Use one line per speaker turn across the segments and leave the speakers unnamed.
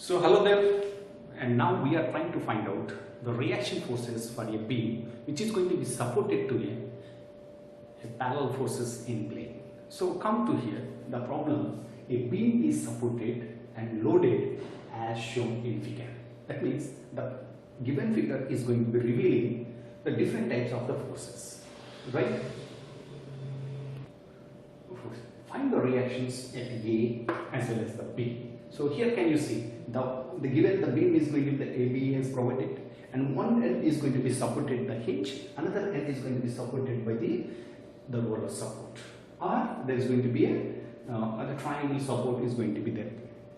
So hello there, and now we are trying to find out the reaction forces for a beam which is going to be supported to a parallel forces in plane. So come to here, the problem, a beam is supported and loaded as shown in figure. That means the given figure is going to be revealing the different types of the forces, right? Find the reactions at A as well as the B. So here can you see the given the beam is going to be the AB as provided, and one end is going to be supported by hinge, another end is going to be supported by the roller support, or there is going to be a triangle support is going to be there.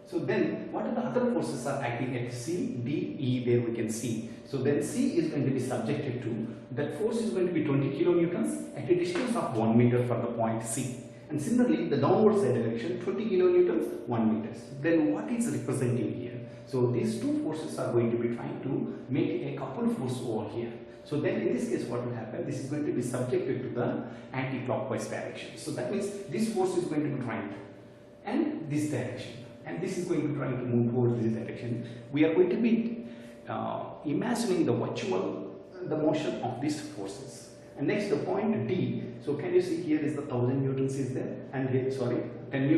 So then what are the other forces are acting at C, D, E, there we can see. So then C is going to be subjected to, that force is going to be 20 kilonewtons at a distance of 1 meter from the point C. And similarly, the downward side direction 20 kilonewtons, 1 meter. Then what is representing here? So these two forces are going to be trying to make a coupled force over here. So then in this case what will happen? This is going to be subjected to the anti-clockwise direction. So that means this force is going to be trying and this direction. And this is going to be trying to move towards this direction. We are going to be imagining the motion of these forces. And next the point D. So can you see here is the 1000 newtons is there, and here 10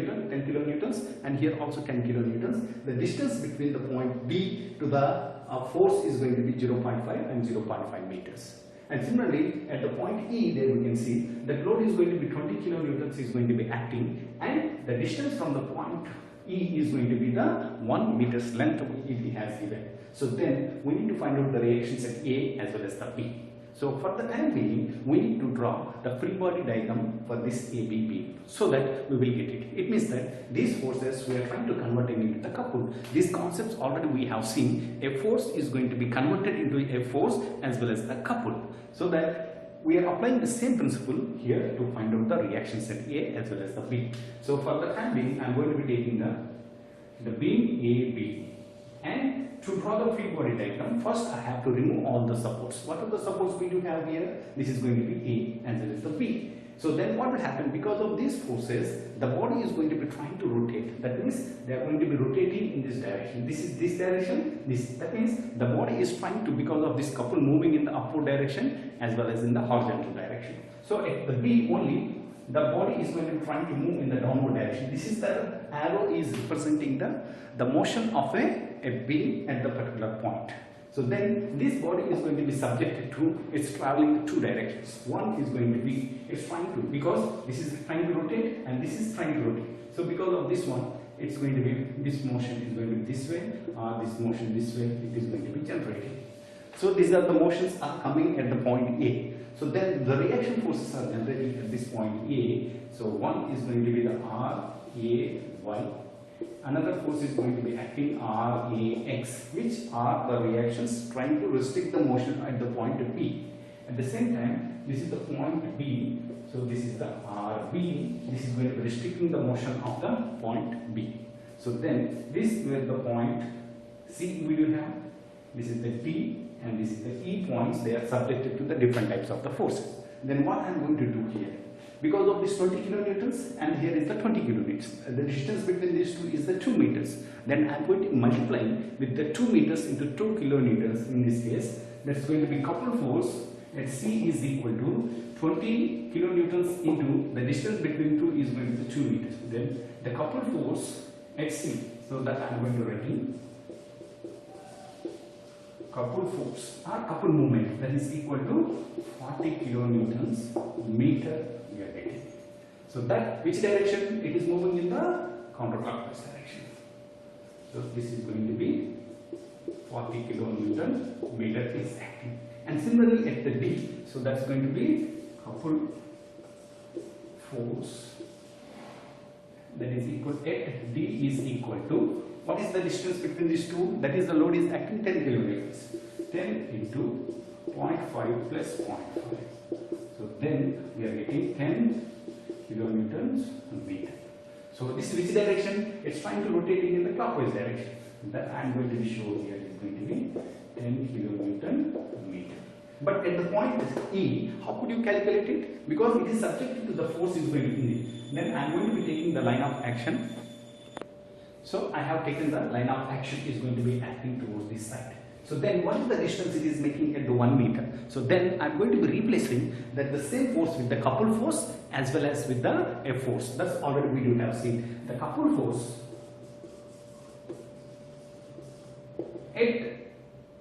kilonewtons, and here also 10 kilonewtons. The distance between the point B to the force is going to be 0.5 and 0.5 meters. And similarly at the point E, there we can see that load is going to be 20 kilonewtons is going to be acting, and the distance from the point E is going to be the 1 meter's length it has given. So then we need to find out the reactions at A as well as the B. So for the time being, we need to draw the free body diagram for this AB beam so that we will get it. It means that these forces we are trying to convert into the coupled. These concepts already we have seen. A force is going to be converted into a force as well as the coupled. So that we are applying the same principle here to find out the reactions at A as well as the B. So for the time being, I am going to be taking the beam AB, and to draw the free body diagram, first I have to remove all the supports. What are the supports we do have here? This is going to be A as well as the B. So then what will happen? Because of these forces, the body is going to be trying to rotate. That means they are going to be rotating in this direction. This is this direction. That means the body is trying to, because of this couple, moving in the upward direction as well as in the horizontal direction. So at the B only, the body is going to be trying to move in the downward direction. This is the arrow is representing the motion of a beam at the particular point. So then this body is going to be subjected to, it's traveling two directions. One is going to be, it's trying to, because this is trying to rotate and this is trying to rotate. So because of this one, it's going to be, this motion is going to be this way, or this motion this way, it is going to be generated. So these are the motions are coming at the point A. So then the reaction forces are generated at this point A. So one is going to be the R, A, Y. Another force is going to be acting R, A, X, which are the reactions trying to restrict the motion at the point B. At the same time, this is the point B. So this is the RB. This is going to be restricting the motion of the point B. So then this is the point C we will have. This is the D. And this is the E points, they are subjected to the different types of the forces. Then what I am going to do here, because of this 20 kilonewtons and here is the 20 kilonewtons, the distance between these two is the 2 meters. Then I am going to multiply with the 2 meters into 2 kilonewtons in this case. That's going to be coupled force at C is equal to 20 kilonewtons into the distance between two is going to be 2 meters. Then the coupled force at C, so that I am going to write in coupled force or coupled movement, that is equal to 40 kilonewtons meter we are getting. So that which direction it is moving in the counterclockwise direction. So this is going to be 40 kilonewton meter is acting. And similarly at the D, so that's going to be coupled force, that is equal at D is equal to, what is the distance between these two? That is the load is acting 10 kilonewtons. 10 into 0.5 plus 0.5. So then we are getting 10 kilonewtons meter. So this is which direction? It's trying to rotate in the clockwise direction. That I am going to be showing here is going to be 10 kilonewton meter. But at the point E, how could you calculate it? Because it is subjected to the force is going to be. Then I am going to be taking the line of action. So I have taken the line of action is going to be acting towards this side. So then what is the distance it is making at the 1 meter? So then I'm going to be replacing that the same force with the couple force as well as with the F force. That's already we do have seen. The couple force at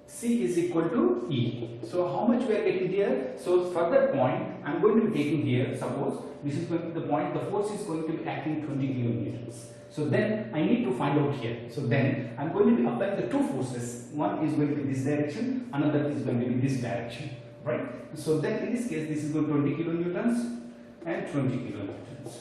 C is equal to E. So how much we are getting here? So for that point I'm going to be taking here, suppose this is going to be the point, the force is going to be acting 20 kilonewtons. So then I need to find out here. So then I'm going to be applying the two forces. One is going to be this direction, another is going to be this direction, right? So then in this case this is going to 20 kilonewtons and 20 kilonewtons.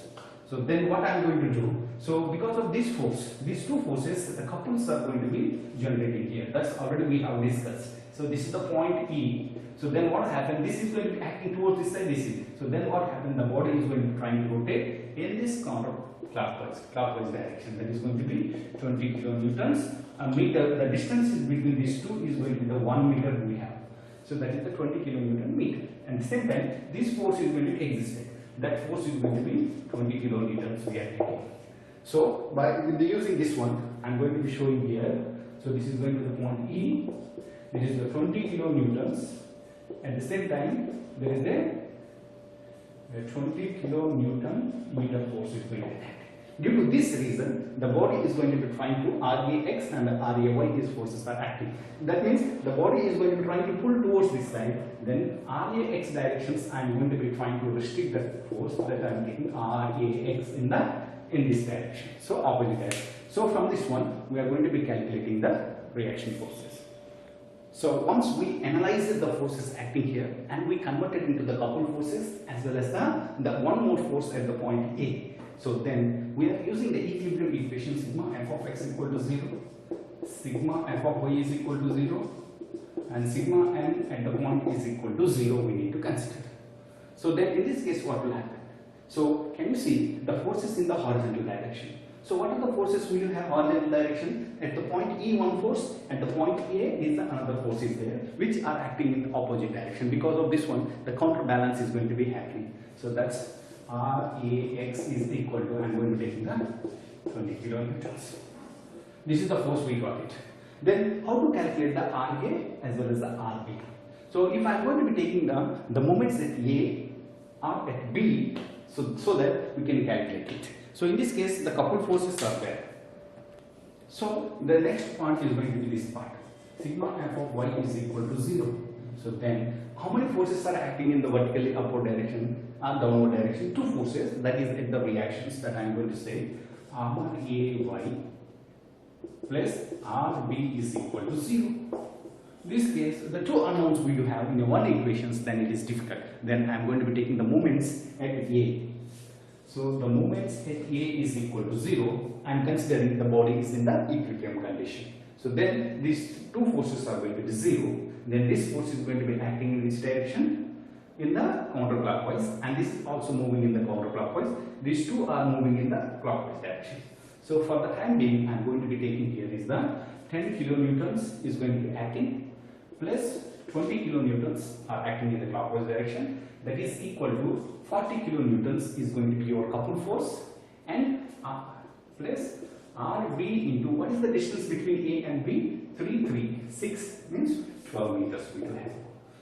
So then what I'm going to do, so because of this force, these two forces, the couples are going to be generated here. That's already we have discussed. So this is the point E. So then what happened, this is going to be acting towards this side, this is. So then what happened, the body is going to be trying to rotate in this clockwise direction. That is going to be 20 kilonewtons a meter. The distance between these two is going to be the 1 meter we have. So that is the 20 kilonewton meter. And at the same time, this force is going to be existing. That force is going to be 20 kilonewtons we are taking. So by using this one, I'm going to be showing here. So this is going to the point E. This is the 20 kilonewtons. At the same time, there is a 20 kilonewton meter force is going to act. Due to this reason, the body is going to be trying to RAX and RAY, these forces are acting. That means the body is going to be trying to pull towards this side. Then RAX directions, I am going to be trying to restrict the force that I am taking RAX in this direction. So opposite direction. So from this one, we are going to be calculating the reaction forces. So once we analyze the forces acting here and we convert it into the coupled forces as well as the one more force at the point A. So then we are using the equilibrium equation sigma f of x equal to 0, sigma f of y is equal to 0 and sigma n at the point is equal to 0 we need to consider. So then in this case what will happen? So can you see the forces in the horizontal direction? So what are the forces we will have horizontal direction? At the point E one force, at the point A is the another force is there which are acting in the opposite direction. Because of this one the counterbalance is going to be happening. So that's RAX is equal to, I'm going to take the 20 kilonewtons. This is the force we got it. Then how to calculate the RA as well as the RB? So if I'm going to be taking the moments at A or at B, so that we can calculate it. So in this case the coupled forces are there. So the next part is going to be this part. Sigma f of y is equal to 0. So then how many forces are acting in the vertically upward direction and downward direction? Two forces, that is at the reactions that I am going to say RAY plus RB is equal to 0. This case, the two unknowns we do have in one equations, then it is difficult. Then I am going to be taking the moments at A. So the moments at A is equal to 0 and considering the body is in the equilibrium condition. So then these two forces are going to be 0. Then this force is going to be acting in this direction in the counterclockwise and this is also moving in the counterclockwise. These two are moving in the clockwise direction. So for the time being, I am going to be taking here is the 10 kilonewtons is going to be acting plus 20 kilonewtons are acting in the clockwise direction. That is equal to 40 kilonewtons is going to be your coupled force and plus RB into, what is the distance between A and B? 6 means 12 meters we will have.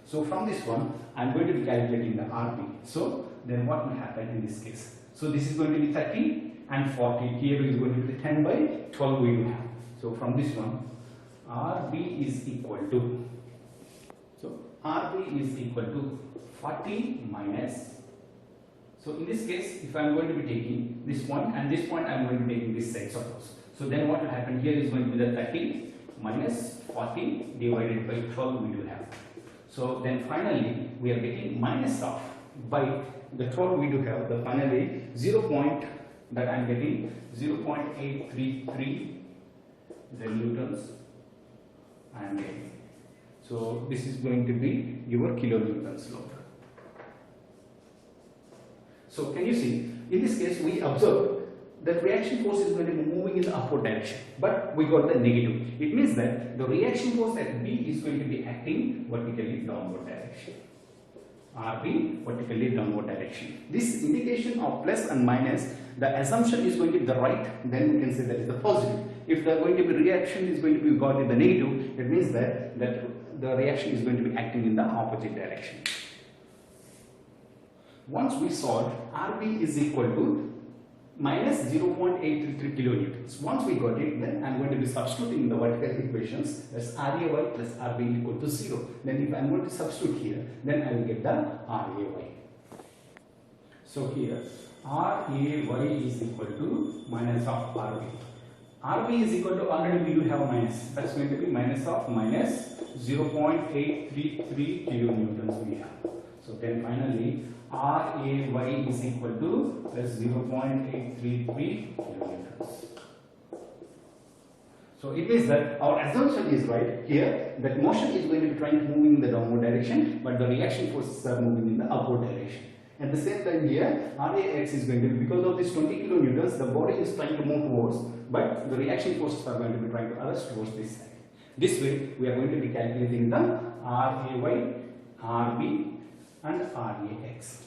So from this one, I am going to be calculating the RB. So then what will happen in this case? So this is going to be 30 and 40. Here is going to be 10 by 12 we will have. So from this one, RB is equal to, so RB is equal to 40 minus, so in this case if I am going to be taking this point and this point I am going to be taking this side suppose. So then what will happen here is going to be the 30 minus 40 divided by 12 we will have. So then finally we are getting minus of by the 12 we do have the finally 0 point that I am getting 0.833 newtons I am getting. So this is going to be your kilonewtons load. So can you see in this case we observe that reaction force is going to be moving in the upward direction, but we got the negative. It means that the reaction force at B is going to be acting vertically downward direction. RB vertically downward direction. This indication of plus and minus, the assumption is going to be the right, then we can say that is the positive. If the going to be reaction is going to be got in the negative, it means that the reaction is going to be acting in the opposite direction. Once we solve, RB is equal to minus 0.833 kilonewtons. Once we got it, then I am going to be substituting the vertical equations. That's RAY plus RB equal to 0. Then if I am going to substitute here, then I will get the RAY. So here RAY is equal to minus of RB. RB is equal to, already we do have minus. That's going to be minus of minus 0.833 kilonewtons we have. So then finally RAY is equal to plus 0.833 kilonewtons. So it means that our assumption is right here, that motion is going to be trying to move in the downward direction, but the reaction forces are moving in the upward direction. At the same time here, RAX is going to be, because of this 20 kilonewtons, the body is trying to move towards, but the reaction forces are going to be trying to arrest towards this side. This way, we are going to be calculating the RAY, RB and RAX.